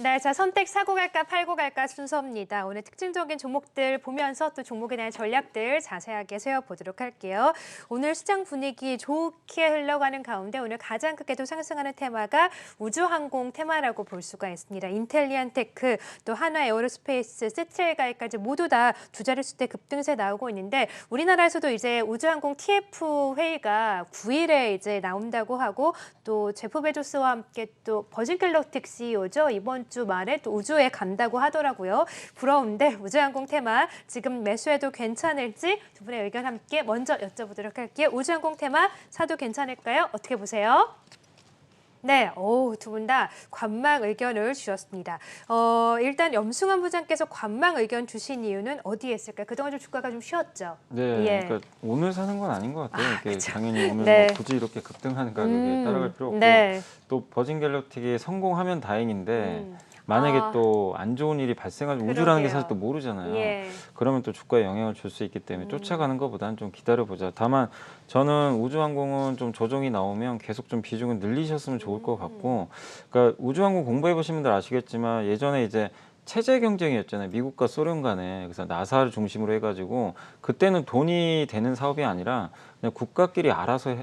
네, 자 선택 사고 갈까 팔고 갈까 순서입니다. 오늘 특징적인 종목들 보면서 또 종목에 대한 전략들 자세하게 세워보도록 할게요. 오늘 시장 분위기 좋게 흘러가는 가운데 오늘 가장 크게 또 상승하는 테마가 우주항공 테마라고 볼 수가 있습니다. 인텔리안테크, 또 한화에어로스페이스, 세트엘가이까지 모두 다 두 자릿수대 급등세 나오고 있는데 우리나라에서도 이제 우주항공 TF 회의가 9일에 이제 나온다고 하고 또 제프 베조스와 함께 또 버진 갤럭틱 CEO죠. 이번 주 말에 또 우주에 간다고 하더라고요. 부러운데 우주항공 테마 지금 매수해도 괜찮을지 두 분의 의견 함께 먼저 여쭤보도록 할게요. 우주항공 테마 사도 괜찮을까요? 어떻게 보세요? 네, 두 분 다 관망 의견을 주셨습니다. 일단 염승환 부장께서 관망 의견 주신 이유는 어디에 있을까요? 그동안 좀 주가가 좀 쉬었죠? 네, 예. 그러니까 오늘 사는 건 아닌 것 같아요. 이게 그쵸. 당연히 오늘 네. 뭐 굳이 이렇게 급등하는 가격에 따라갈 필요 없고 네. 또 버진 갤럭틱이 성공하면 다행인데 만약에 또 안 좋은 일이 발생하면 우주라는 게 사실 또 모르잖아요. 예. 그러면 또 주가에 영향을 줄 수 있기 때문에 쫓아가는 것보다는 좀 기다려보자. 다만 저는 우주항공은 좀 조정이 나오면 계속 좀 비중을 늘리셨으면 좋을 것 같고, 그러니까 우주항공 공부해 보신 분들 아시겠지만 예전에 이제 체제 경쟁이었잖아요. 미국과 소련 간에. 그래서 나사를 중심으로 해가지고 그때는 돈이 되는 사업이 아니라 그냥 국가끼리 알아서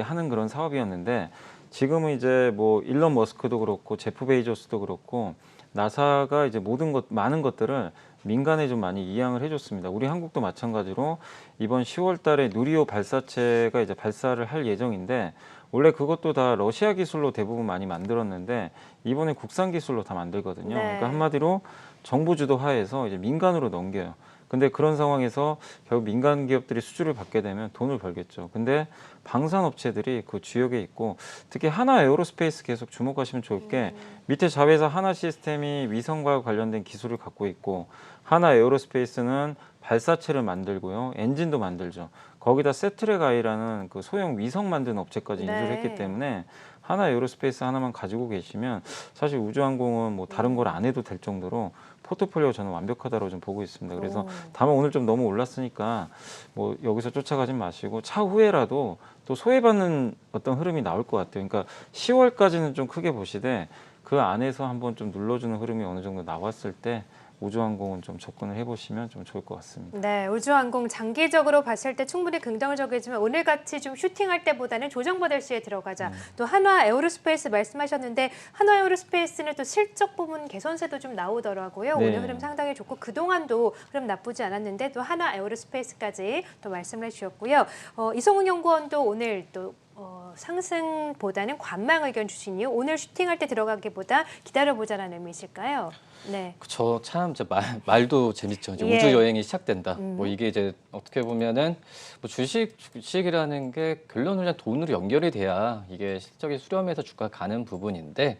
하는 그런 사업이었는데 지금은 이제 뭐 일론 머스크도 그렇고 제프 베이조스도 그렇고 나사가 이제 많은 것들을 민간에 좀 많이 이양을 해줬습니다. 우리 한국도 마찬가지로 이번 10월 달에 누리호 발사체가 이제 발사를 할 예정인데 원래 그것도 다 러시아 기술로 대부분 많이 만들었는데 이번에 국산 기술로 다 만들거든요. 네. 그러니까 한마디로 정부 주도 하에서 이제 민간으로 넘겨요. 근데 그런 상황에서 결국 민간 기업들이 수주를 받게 되면 돈을 벌겠죠. 근데 방산 업체들이 그 주역에 있고 특히 하나 에어로스페이스 계속 주목하시면 좋을 게 밑에 자회사 하나 시스템이 위성과 관련된 기술을 갖고 있고 하나 에어로스페이스는 발사체를 만들고요. 엔진도 만들죠. 거기다 세트레가이라는 그 소형 위성 만드는 업체까지 인수를 했기 때문에 하나 에어로스페이스 하나만 가지고 계시면 사실 우주항공은 뭐 다른 걸 안 해도 될 정도로 포트폴리오 저는 완벽하다고 좀 보고 있습니다. 그래서 다만 오늘 좀 너무 올랐으니까 뭐 여기서 쫓아가진 마시고 차후에라도 또 소외받는 어떤 흐름이 나올 것 같아요. 그러니까 10월까지는 좀 크게 보시되 그 안에서 한번 좀 눌러주는 흐름이 어느 정도 나왔을 때 우주항공은 좀 접근을 해보시면 좀 좋을 것 같습니다. 네, 우주항공 장기적으로 봤을 때 충분히 긍정적이지만 오늘같이 좀 슈팅할 때보다는 조정받을 시에 들어가자. 또 한화 에어로스페이스 말씀하셨는데 한화 에어로스페이스는 또 실적 부분 개선세도 좀 나오더라고요. 네. 오늘 흐름 상당히 좋고 그동안도 흐름 나쁘지 않았는데 또 한화 에어로스페이스까지 또 말씀을 해주셨고요. 이성훈 연구원도 오늘 또 상승보다는 관망 의견 주신 이유 오늘 슈팅할 때 들어가기보다 기다려보자라는 의미이실까요? 네. 그쵸. 참 이제 말도 재밌죠. 이제 예. 우주 여행이 시작된다. 뭐 이게 이제 어떻게 보면은 뭐 주식이라는 게 결론은 그냥 돈으로 연결이 돼야 이게 실적이 수렴해서 주가가 가는 부분인데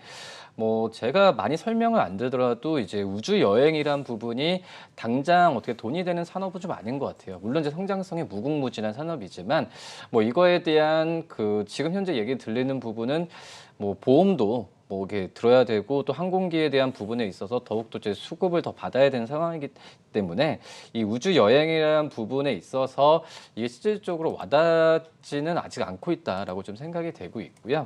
뭐 제가 많이 설명을 안 드더라도 이제 우주 여행이란 부분이 당장 어떻게 돈이 되는 산업은 좀 아닌 것 같아요. 물론 이제 성장성이 무궁무진한 산업이지만 뭐 이거에 대한 그 지금 현재 얘기 들리는 부분은 뭐 보험도 뭐 이게 들어야 되고 또 항공기에 대한 부분에 있어서 더욱더 이제 수급을 더 받아야 되는 상황이기 때문에 이 우주 여행이라는 부분에 있어서 이게 실질적으로 와닿지는 아직 않고 있다라고 좀 생각이 되고 있고요.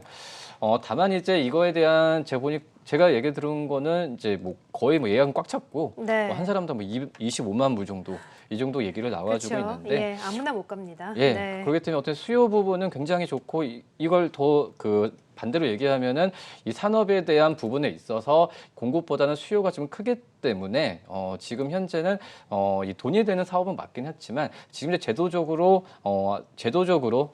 다만 이제 이거에 대한 제가 얘기 들은 거는 이제 뭐 거의 뭐 예약은 꽉 찼고 네. 뭐 한 사람당 뭐 25만 불 정도 이 정도 얘기를 나와주고 그렇죠. 있는데 예, 아무나 못 갑니다. 예, 네. 그렇기 때문에 어떤 수요 부분은 굉장히 좋고 이걸 더 그 반대로 얘기하면은 이 산업에 대한 부분에 있어서 공급보다는 수요가 좀 크기 때문에 지금 현재는 이 돈이 되는 사업은 맞긴 했지만 지금 이제 제도적으로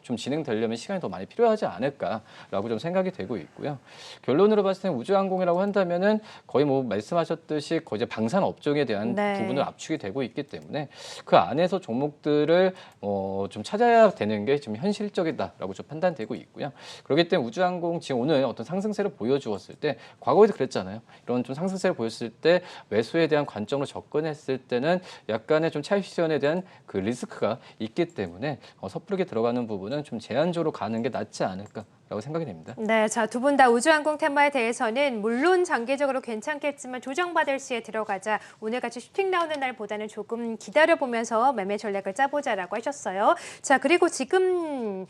좀 진행되려면 시간이 더 많이 필요하지 않을까라고 좀 생각이 되고 있고요. 결론으로 봤을 때는 우주항공이라고 한다면은 거의 뭐 말씀하셨듯이 거의 이제 방산 업종에 대한 네. 부분을 압축이 되고 있기 때문에 그 안에서 종목들을 좀 찾아야 되는 게 지금 현실적이다라고 좀 판단되고 있고요. 그렇기 때문에 우주항공 지금 오늘 어떤 상승세를 보여주었을 때 과거에도 그랬잖아요. 이런 좀 상승세를 보였을 때 매수에 대한 관점으로 접근했을 때는 약간의 좀 차익 실현에 대한 그 리스크가 있기 때문에 섣부르게 들어가는 부분은 좀 제한적으로 가는 게 낫지 않을까라고 생각이 됩니다. 네, 자, 두 분 다 우주항공 테마에 대해서는 물론 장기적으로 괜찮겠지만 조정받을 시에 들어가자. 오늘같이 슈팅 나오는 날보다는 조금 기다려보면서 매매 전략을 짜보자라고 하셨어요. 자, 그리고 지금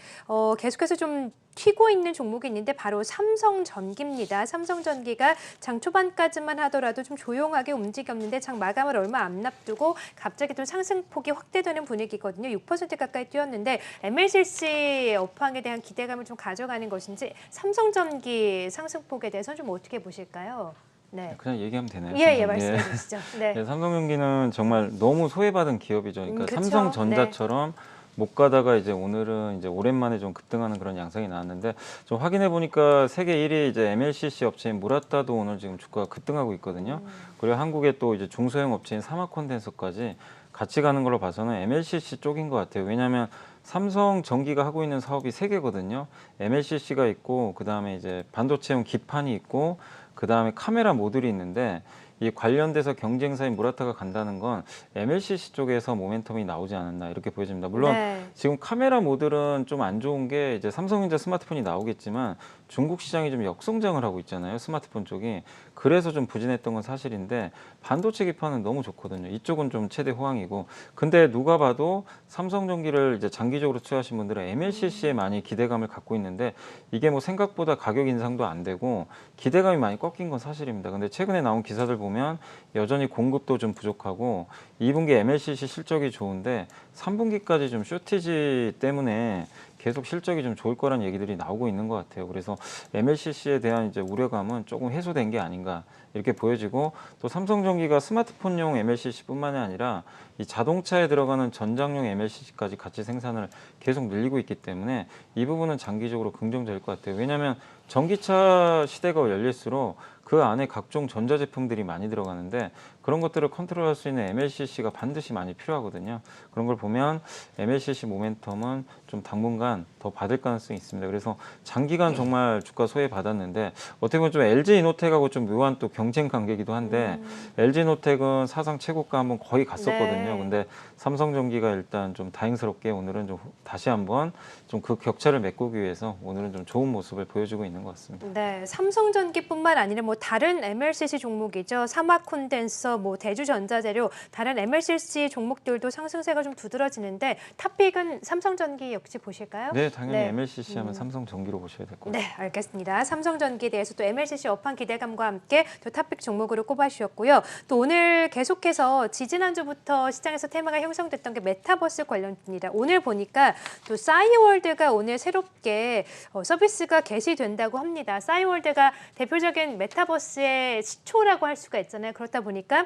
계속해서 좀 튀고 있는 종목이 있는데 바로 삼성전기입니다. 삼성전기가 장 초반까지만 하더라도 좀 조용하게 움직였는데 장 마감을 얼마 안 앞두고 갑자기 좀 상승폭이 확대되는 분위기거든요. 6% 가까이 뛰었는데 MLCC 업황에 대한 기대감을 좀 가져가는 것인지 삼성전기 상승폭에 대해서는 좀 어떻게 보실까요? 네. 그냥 얘기하면 되나요? 예, 말씀해 주시죠. 네. 네, 삼성전기는 정말 너무 소외받은 기업이죠. 그러니까 그쵸? 삼성전자처럼 못 가다가 이제 오늘은 이제 오랜만에 좀 급등하는 그런 양상이 나왔는데 좀 확인해 보니까 세계 1위 이제 MLCC 업체인 무라타도 오늘 지금 주가가 급등하고 있거든요. 그리고 한국의 또 이제 중소형 업체인 사마콘덴서까지 같이 가는 걸로 봐서는 MLCC 쪽인 것 같아요. 왜냐하면 삼성전기가 하고 있는 사업이 세 개거든요. MLCC가 있고 그 다음에 이제 반도체용 기판이 있고 그 다음에 카메라 모듈이 있는데 이 관련돼서 경쟁사인 무라타가 간다는 건 MLCC 쪽에서 모멘텀이 나오지 않았나 이렇게 보여집니다. 물론 네. 지금 카메라 모듈은 좀 안 좋은 게 이제 삼성전자 스마트폰이 나오겠지만 중국 시장이 좀 역성장을 하고 있잖아요. 스마트폰 쪽이. 그래서 좀 부진했던 건 사실인데 반도체 기판은 너무 좋거든요. 이쪽은 좀 최대 호황이고. 근데 누가 봐도 삼성전기를 이제 장기적으로 투자하신 분들은 MLCC에 많이 기대감을 갖고 있는데 이게 뭐 생각보다 가격 인상도 안 되고 기대감이 많이 꺾인 건 사실입니다. 근데 최근에 나온 기사들 보면 여전히 공급도 좀 부족하고 2분기 MLCC 실적이 좋은데 3분기까지 좀 쇼티지 때문에 계속 실적이 좀 좋을 거란 얘기들이 나오고 있는 것 같아요. 그래서 MLCC에 대한 이제 우려감은 조금 해소된 게 아닌가 이렇게 보여지고 또 삼성전기가 스마트폰용 MLCC뿐만이 아니라 이 자동차에 들어가는 전장용 MLCC까지 같이 생산을 계속 늘리고 있기 때문에 이 부분은 장기적으로 긍정적일 것 같아요. 왜냐하면 전기차 시대가 열릴수록 그 안에 각종 전자제품들이 많이 들어가는데 그런 것들을 컨트롤할 수 있는 MLCC가 반드시 많이 필요하거든요. 그런 걸 보면 MLCC 모멘텀은 좀 당분간 더 받을 가능성이 있습니다. 그래서 장기간 정말 주가 소외 받았는데 어떻게 보면 좀 LG이노텍하고 좀 묘한 또 경쟁 관계이기도 한데 LG이노텍은 사상 최고가 한번 거의 갔었거든요. 네. 근데 삼성전기가 일단 좀 다행스럽게 오늘은 좀 다시 한번 좀 그 격차를 메꾸기 위해서 오늘은 좀 좋은 모습을 보여주고 있는 것 같습니다. 네, 삼성전기뿐만 아니라 뭐 다른 MLCC 종목이죠. 사마콘덴서, 뭐 대주전자재료, 다른 MLCC 종목들도 상승세가 좀 두드러지는데 탑픽은 삼성전기 역시 보실까요? 네, 당연히 네. MLCC 하면 삼성전기로 보셔야 될 것 같아요. 네, 알겠습니다. 삼성전기에 대해서 또 MLCC 업황 기대감과 함께 또 탑픽 종목으로 꼽아주셨고요. 또 오늘 계속해서 지지난주부터 시장에서 테마가 형성됐던 게 메타버스 관련입니다. 오늘 보니까 또 싸이월드가 오늘 새롭게 서비스가 개시된다고 합니다. 싸이월드가 대표적인 메타버스의 시초라고 할 수가 있잖아요. 그렇다 보니까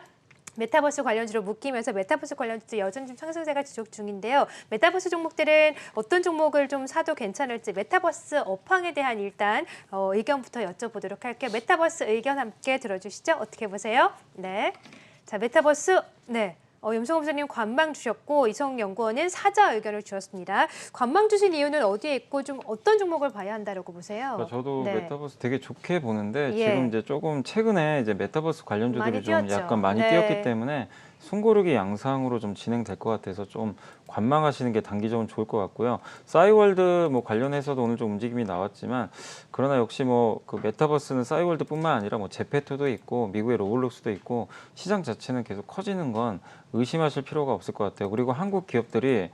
메타버스 관련주로 묶이면서 메타버스 관련주도 여전히 좀 상승세가 지속 중인데요. 메타버스 종목들은 어떤 종목을 좀 사도 괜찮을지 메타버스 업황에 대한 일단 의견부터 여쭤보도록 할게요. 메타버스 의견 함께 들어주시죠. 어떻게 보세요? 네, 자 메타버스 네. 염성업 선생님 관망 주셨고 이성 연구원은 사자 의견을 주셨습니다. 관망 주신 이유는 어디에 있고 좀 어떤 종목을 봐야 한다고 보세요? 그러니까 저도 네. 메타버스 되게 좋게 보는데 예. 지금 이제 조금 최근에 이제 메타버스 관련주들이 많이 좀 뛰었죠. 약간 많이 네. 뛰었기 때문에 숨고르기 양상으로 좀 진행될 것 같아서 좀 관망하시는 게 단기적으로 좋을 것 같고요. 싸이월드 뭐 관련해서도 오늘 좀 움직임이 나왔지만 그러나 역시 뭐 그 메타버스는 싸이월드뿐만 아니라 뭐 제페토도 있고 미국의 로블록스도 있고 시장 자체는 계속 커지는 건 의심하실 필요가 없을 것 같아요. 그리고 한국 기업들이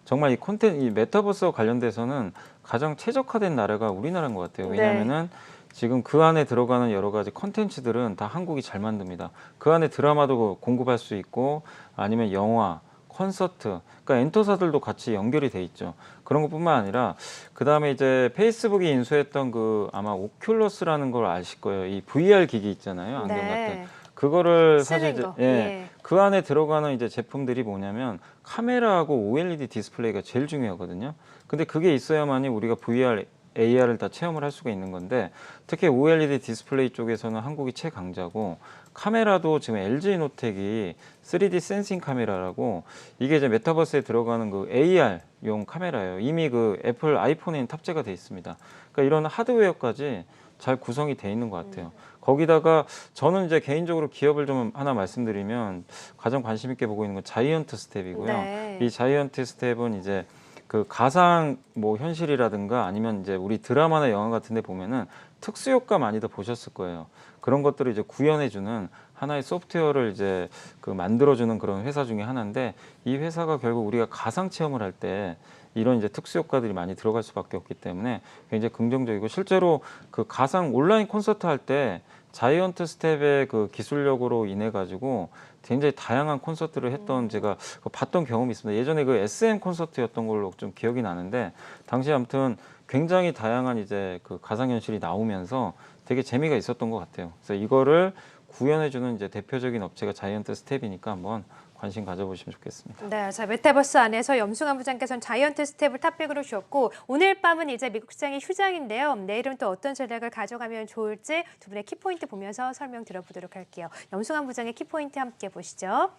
정말 이 메타버스와 관련돼서는 가장 최적화된 나라가 우리나라인 것 같아요. 왜냐하면은 지금 그 안에 들어가는 여러 가지 컨텐츠들은 다 한국이 잘 만듭니다. 그 안에 드라마도 공급할 수 있고 아니면 영화, 콘서트, 그러니까 엔터사들도 같이 연결이 돼 있죠. 그런 것뿐만 아니라 그 다음에 이제 페이스북이 인수했던 그 아마 오큘러스라는 걸 아실 거예요. 이 VR 기기 있잖아요, 안경 같은. 그거를 사실 이제 그 안에 들어가는 이제 제품들이 뭐냐면 카메라하고 OLED 디스플레이가 제일 중요하거든요. 근데 그게 있어야만이 우리가 VR, AR을 다 체험을 할 수가 있는 건데 특히 OLED 디스플레이 쪽에서는 한국이 최강자고 카메라도 지금 LG노텍이 3D 센싱 카메라라고 이게 이제 메타버스에 들어가는 그 AR용 카메라예요. 이미 그 애플 아이폰에는 탑재가 돼 있습니다. 그러니까 이런 하드웨어까지 잘 구성이 돼 있는 것 같아요. 거기다가 저는 이제 개인적으로 기업을 좀 하나 말씀드리면 가장 관심 있게 보고 있는 건 자이언트 스텝이고요. 네. 이 자이언트 스텝은 이제 그 가상 뭐 현실이라든가 아니면 이제 우리 드라마나 영화 같은 데 보면은 특수 효과 많이들 보셨을 거예요. 그런 것들을 이제 구현해주는 하나의 소프트웨어를 이제 그 만들어주는 그런 회사 중에 하나인데 이 회사가 결국 우리가 가상 체험을 할 때 이런 이제 특수 효과들이 많이 들어갈 수밖에 없기 때문에 굉장히 긍정적이고 실제로 그 가상 온라인 콘서트 할 때 자이언트 스텝의 그 기술력으로 인해 가지고 굉장히 다양한 콘서트를 했던 제가 봤던 경험이 있습니다. 예전에 그 SM 콘서트였던 걸로 좀 기억이 나는데 당시 아무튼 굉장히 다양한 이제 그 가상현실이 나오면서 되게 재미가 있었던 것 같아요. 그래서 이거를 구현해주는 이제 대표적인 업체가 자이언트 스텝이니까 한번 관심 가져보시면 좋겠습니다. 네, 자 메타버스 안에서 염승환 부장께서는 자이언트 스텝을 탑픽으로 주셨고 오늘 밤은 이제 미국 시장이 휴장인데요. 내일은 또 어떤 전략을 가져가면 좋을지 두 분의 키포인트 보면서 설명 들어보도록 할게요. 염승환 부장의 키포인트 함께 보시죠.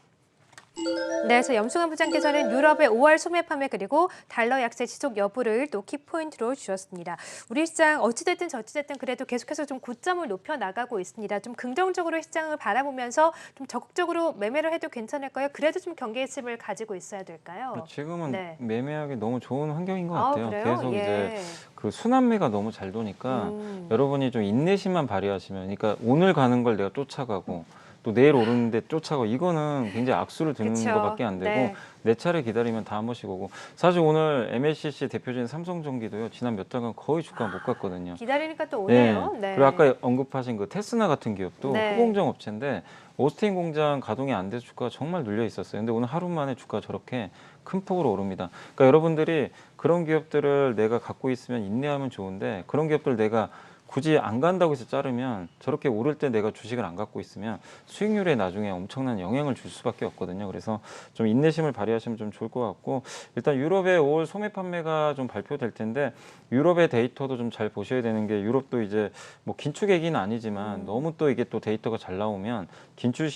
네, 그래서 염승환 부장께서는 유럽의 5월 소매 판매 그리고 달러 약세 지속 여부를 또 키포인트로 주셨습니다. 우리 시장 어찌됐든 저찌됐든 그래도 계속해서 좀 고점을 높여 나가고 있습니다. 좀 긍정적으로 시장을 바라보면서 좀 적극적으로 매매를 해도 괜찮을까요? 그래도 좀 경계심을 가지고 있어야 될까요? 지금은 네. 매매하기 너무 좋은 환경인 것 같아요. 그래요? 계속 예. 이제 그 순환매가 너무 잘 도니까 음. 여러분이 좀 인내심만 발휘하시면, 그러니까 오늘 가는 걸 내가 쫓아가고 또 내일 오르는데 쫓아가고 이거는 굉장히 악수를 드는 그쵸. 것밖에 안 되고 네. 내 차례 기다리면 다 한 번씩 오고 사실 오늘 MLCC 대표적인 삼성전기도요 지난 몇 달간 거의 주가 못 갔거든요. 기다리니까 또 오네요. 네. 그리고 아까 언급하신 그 테스나 같은 기업도 네. 후공정 업체인데 오스틴 공장 가동이 안 돼서 주가가 정말 눌려 있었어요. 근데 오늘 하루 만에 주가가 저렇게 큰 폭으로 오릅니다. 그러니까 여러분들이 그런 기업들을 내가 갖고 있으면 인내하면 좋은데 그런 기업들 내가 굳이 안 간다고 해서 자르면 저렇게 오를 때 내가 주식을 안 갖고 있으면 수익률에 나중에 엄청난 영향을 줄 수밖에 없거든요. 그래서 좀 인내심을 발휘하시면 좀 좋을 것 같고 일단 유럽의 5월 소매 판매가 좀 발표될 텐데 유럽의 데이터도 좀 잘 보셔야 되는 게 유럽도 이제 뭐 긴축 얘기는 아니지만 너무 또 이게 또 데이터가 잘 나오면 긴축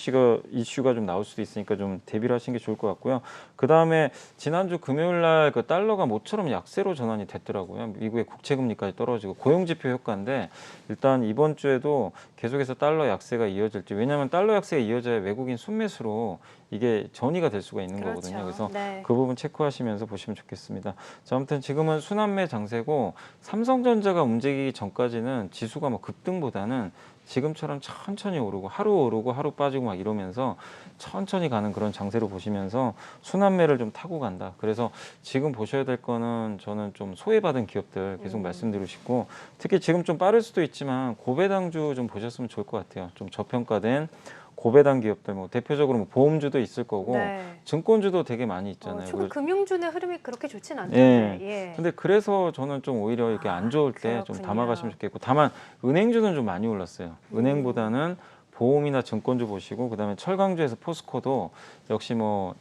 이슈가 좀 나올 수도 있으니까 좀 대비를 하시는 게 좋을 것 같고요. 그 다음에 지난주 금요일 날 그 달러가 모처럼 약세로 전환이 됐더라고요. 미국의 국채 금리까지 떨어지고 고용지표 효과인데 일단 이번 주에도 계속해서 달러 약세가 이어질지 왜냐하면 달러 약세가 이어져야 외국인 순매수로 이게 전이가 될 수가 있는 그렇죠. 거거든요. 그래서 네. 그 부분 체크하시면서 보시면 좋겠습니다. 자, 아무튼 지금은 순환매 장세고 삼성전자가 움직이기 전까지는 지수가 뭐 급등보다는 지금처럼 천천히 오르고 하루 빠지고 막 이러면서 천천히 가는 그런 장세로 보시면서 순환매를 좀 타고 간다. 그래서 지금 보셔야 될 거는 저는 좀 소외받은 기업들 계속 말씀드리고 싶고 특히 지금 좀 빠를 수도 있지만 고배당주 좀 보셨으면 좋을 것 같아요. 좀 저평가된 고배당 기업들 뭐 대표적으로 뭐 보험주도 있을 거고 네. 증권주도 되게 많이 있잖아요. 최근 금융주의 흐름이 그렇게 좋진 예. 않던데. 예. 근데 그래서 저는 좀 오히려 이렇게 안 좋을 때 좀 그렇군요. 담아가시면 좋겠고 다만 은행주는 좀 많이 올랐어요. 은행보다는 보험이나 증권주 보시고 그다음에 철강주에서 포스코도 역시 뭐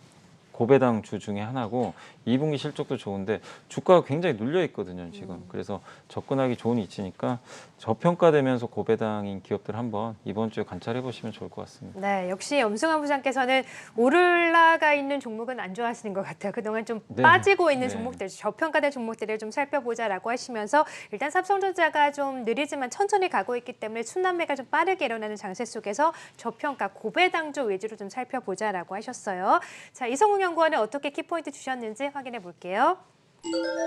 고배당 주 중에 하나고 2분기 실적도 좋은데 주가가 굉장히 눌려 있거든요 지금. 그래서 접근하기 좋은 위치니까 저평가되면서 고배당인 기업들 한번 이번 주에 관찰해 보시면 좋을 것 같습니다. 네, 역시 염승환 부장께서는 올라가 있는 종목은 안 좋아하시는 것 같아요. 그동안 좀 네. 빠지고 있는 네. 종목들, 저평가된 종목들을 좀 살펴보자라고 하시면서 일단 삼성전자가 좀 느리지만 천천히 가고 있기 때문에 순환매가 좀 빠르게 일어나는 장세 속에서 저평가 고배당주 위주로 좀 살펴보자라고 하셨어요. 자, 이성웅 연구원은 어떻게 키포인트 주셨는지 확인해 볼게요.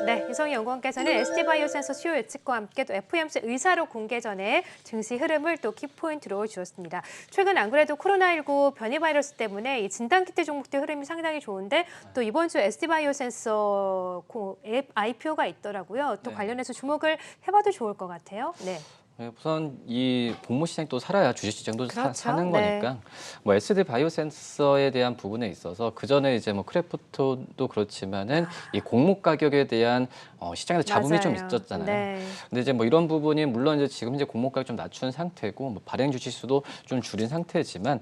네, 이성희 연구원께서는 ST바이오센서 수요 예측과 함께 또 FOMC 의사로 공개 전에 증시 흐름을 또 키포인트로 주었습니다. 최근 안 그래도 코로나19 변이 바이러스 때문에 이 진단키트 종목들 흐름이 상당히 좋은데 또 이번 주 ST바이오센서 IPO가 있더라고요. 또 네. 관련해서 주목을 해봐도 좋을 것 같아요. 네. 네, 우선 이 공모 시장이 또 살아야 주식 시장도 그렇죠. 사는 네. 거니까 뭐 SD 바이오센서에 대한 부분에 있어서 그 전에 이제 뭐 크래프톤도 그렇지만은 이 공모 가격에 대한 시장에서 잡음이 좀 맞아요. 있었잖아요. 네. 근데 이제 뭐 이런 부분이 물론 이제 지금 현재 공모 가격 좀 낮춘 상태고 뭐 발행 주식수도 좀 줄인 상태지만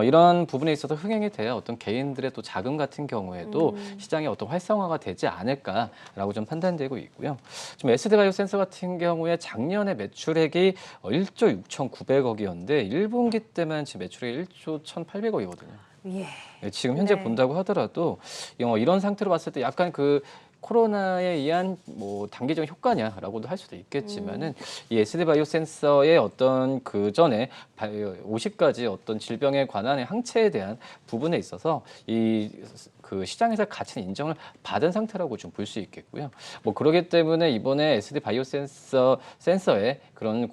이런 부분에 있어서 흥행이 돼야 어떤 개인들의 또 자금 같은 경우에도 시장의 어떤 활성화가 되지 않을까라고 좀 판단되고 있고요. 지금 SD 바이오센서 같은 경우에 작년에 매출액이 1조 6,900억이었는데 1분기 때만 지금 매출액이 1조 1,800억이거든요. 예. 지금 현재 네. 본다고 하더라도 이런 상태로 봤을 때 약간 그 코로나에 의한 뭐 단기적인 효과냐라고도 할 수도 있겠지만은 이 SD 바이오센서의 어떤 그 전에 50가지 어떤 질병에 관한 항체에 대한 부분에 있어서 이 그 시장에서 가치는 인정을 받은 상태라고 좀 볼 수 있겠고요. 뭐 그렇기 때문에 이번에 SD 바이오센서의 그런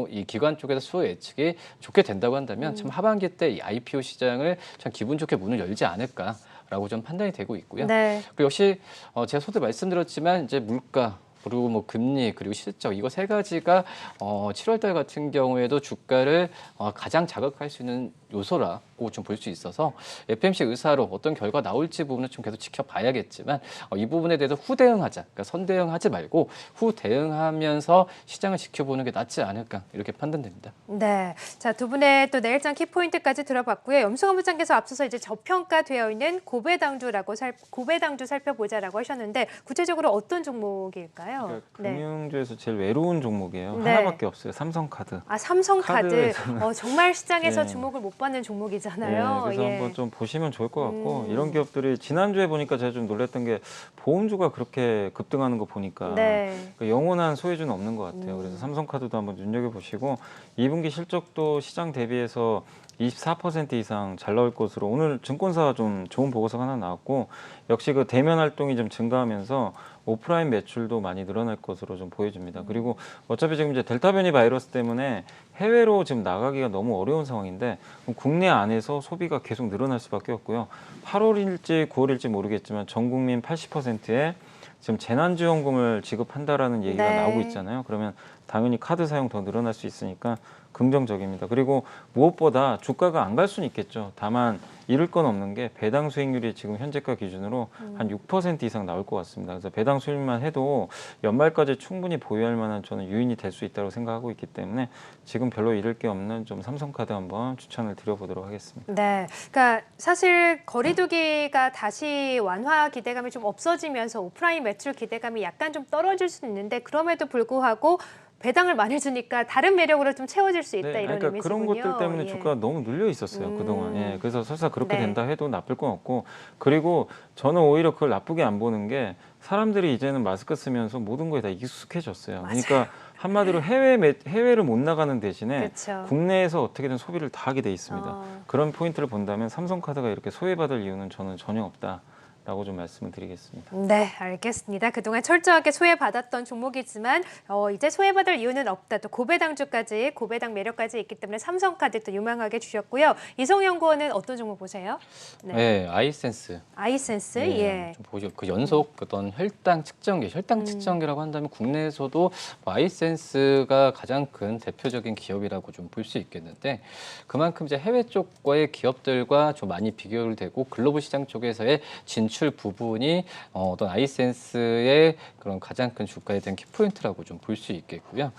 이 기관 쪽에서 수요 예측이 좋게 된다고 한다면 참 하반기 때 이 IPO 시장을 참 기분 좋게 문을 열지 않을까. 않을까라고 좀 판단이 되고 있고요. 네. 그리고 역시 제가 서두 말씀드렸지만 이제 물가 그리고 뭐 금리 그리고 실적 이거 세 가지가 7월 달 같은 경우에도 주가를 가장 자극할 수 있는 요소라고 좀 볼 수 있어서 FMC 의사로 어떤 결과 나올지 부분은 좀 계속 지켜봐야겠지만 이 부분에 대해서 후대응하자, 그러니까 선대응하지 말고 후대응하면서 시장을 지켜보는 게 낫지 않을까 이렇게 판단됩니다. 네. 자, 두 분의 또 내일장 키포인트까지 들어봤고요. 염승환 부장께서 앞서서 이제 저평가되어 있는 고배당주 살펴보자라고 하셨는데 구체적으로 어떤 종목일까요? 그러니까 금융주에서 제일 외로운 종목이에요. 네. 하나밖에 없어요. 삼성카드. 아, 삼성카드. 카드에서는- 정말 시장에서 네. 주목을 못 받는 네, 종목이잖아요. 그래서 예. 한번 좀 보시면 좋을 것 같고 음. 이런 기업들이 지난주에 보니까 제가 좀 놀랐던 게 보험주가 그렇게 급등하는 거 보니까 네. 그 영원한 소외주는 없는 것 같아요. 그래서 삼성카드도 한번 눈여겨보시고 2분기 실적도 시장 대비해서 24% 이상 잘 나올 것으로 오늘 증권사 좀 좋은 보고서가 하나 나왔고 역시 그 대면 활동이 좀 증가하면서 오프라인 매출도 많이 늘어날 것으로 좀 보여집니다. 그리고 어차피 지금 이제 델타 변이 바이러스 때문에 해외로 지금 나가기가 너무 어려운 상황인데 그럼 국내 안에서 소비가 계속 늘어날 수밖에 없고요. 8월일지 9월일지 모르겠지만 전 국민 80%의 지금 재난지원금을 지급한다라는 얘기가 네. 나오고 있잖아요. 그러면 당연히 카드 사용 더 늘어날 수 있으니까 긍정적입니다. 그리고 무엇보다 주가가 안 갈 수는 있겠죠. 다만 잃을 건 없는 게 배당 수익률이 지금 현재가 기준으로 한 6% 이상 나올 것 같습니다. 그래서 배당 수익률만 해도 연말까지 충분히 보유할 만한 저는 유인이 될 수 있다고 생각하고 있기 때문에 지금 별로 잃을 게 없는 좀 삼성카드 한번 추천을 드려보도록 하겠습니다. 네, 그러니까 사실 거리두기가 다시 완화 기대감이 좀 없어지면서 오프라인 매출 기대감이 약간 좀 떨어질 수 있는데 그럼에도 불구하고 배당을 많이 주니까 다른 매력으로 좀 채워질 수 있다 이런 그러니까 의미시군요. 그런 것들 때문에 예. 주가가 너무 눌려 있었어요 그동안. 예, 그래서 설사 그렇게 네. 된다 해도 나쁠 건 없고 그리고 저는 오히려 그걸 나쁘게 안 보는 게 사람들이 이제는 마스크 쓰면서 모든 거에 다 익숙해졌어요. 맞아요. 그러니까 한마디로 해외를 못 나가는 대신에 그렇죠. 국내에서 어떻게든 소비를 다 하게 돼 있습니다. 어. 그런 포인트를 본다면 삼성카드가 이렇게 소외받을 이유는 저는 전혀 없다라고 좀 말씀을 드리겠습니다. 네, 알겠습니다. 그동안 철저하게 소외받았던 종목이지만 이제 소외받을 이유는 없다. 또 고배당주까지, 고배당 매력까지 있기 때문에 삼성카드 또 유망하게 주셨고요. 이성연구원은 어떤 종목 보세요? 네, 아이센스. 아이센스, 네, 예. 좀 보죠. 그 연속 어떤 혈당 측정기라고 한다면 국내에서도 뭐 아이센스가 가장 큰 대표적인 기업이라고 좀 볼 수 있겠는데 그만큼 이제 해외 쪽과의 기업들과 좀 많이 비교를 되고 글로벌 시장 쪽에서의 진출 부분이 어떤 아이센스의 그런 가장 큰 주가에 대한 키포인트라고 좀 볼 수 있겠고요.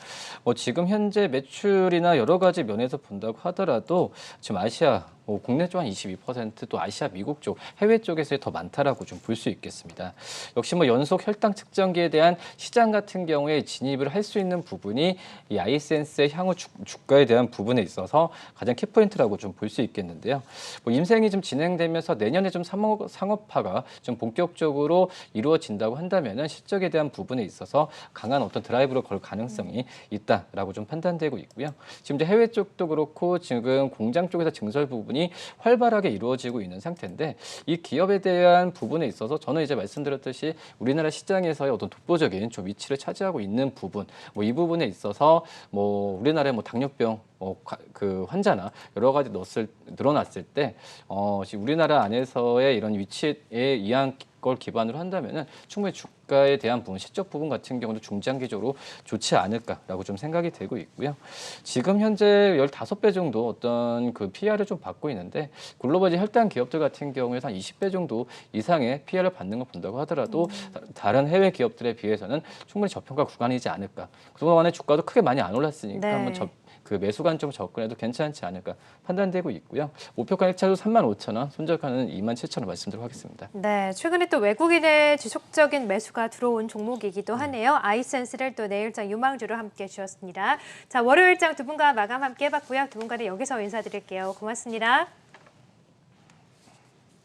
지금 현재 매출이나 여러 가지 면에서 본다고 하더라도 지금 아시아 국내 쪽 한 22%, 또 아시아, 미국 쪽, 해외 쪽에서 더 많다라고 좀 볼 수 있겠습니다. 역시 연속 혈당 측정기에 대한 시장 같은 경우에 진입을 할 수 있는 부분이 이 아이센스의 향후 주가에 대한 부분에 있어서 가장 키포인트라고 좀 볼 수 있겠는데요. 임생이 좀 진행되면서 내년에 좀 상업화가 좀 본격적으로 이루어진다고 한다면은 실적에 대한 부분에 있어서 강한 어떤 드라이브를 걸 가능성이 있다라고 좀 판단되고 있고요. 지금 이제 해외 쪽도 그렇고 지금 공장 쪽에서 증설 부분이 활발하게 이루어지고 있는 상태인데 이 기업에 대한 부분에 있어서 저는 이제 말씀드렸듯이 우리나라 시장에서의 어떤 독보적인 좀 위치를 차지하고 있는 부분, 이 부분에 있어서 우리나라의 당뇨병 그 환자나 여러 가지 늘어났을 때 지금 우리나라 안에서의 이런 위치에 의한 걸 기반으로 한다면은 충분히 주가에 대한 부분, 실적 부분 같은 경우도 중장기적으로 좋지 않을까라고 좀 생각이 되고 있고요. 지금 현재 15배 정도 어떤 그 PR을 좀 받고 있는데 글로벌 혈당 기업들 같은 경우에서 한 20배 정도 이상의 PR을 받는 걸 본다고 하더라도 다른 해외 기업들에 비해서는 충분히 저평가 구간이지 않을까. 그동안에 주가도 크게 많이 안 올랐으니까 네. 한번 그 매수 관점 접근해도 괜찮지 않을까 판단되고 있고요. 목표가 1차도 35,000원, 손절가는 27,000원 말씀드리도록 하겠습니다. 네, 최근에 또 외국인의 지속적인 매수가 들어온 종목이기도 하네요. 아이센스를 또 내일장 유망주로 함께 주셨습니다. 자, 월요일장 두 분과 마감 함께 해봤고요. 두 분과는 여기서 인사드릴게요. 고맙습니다.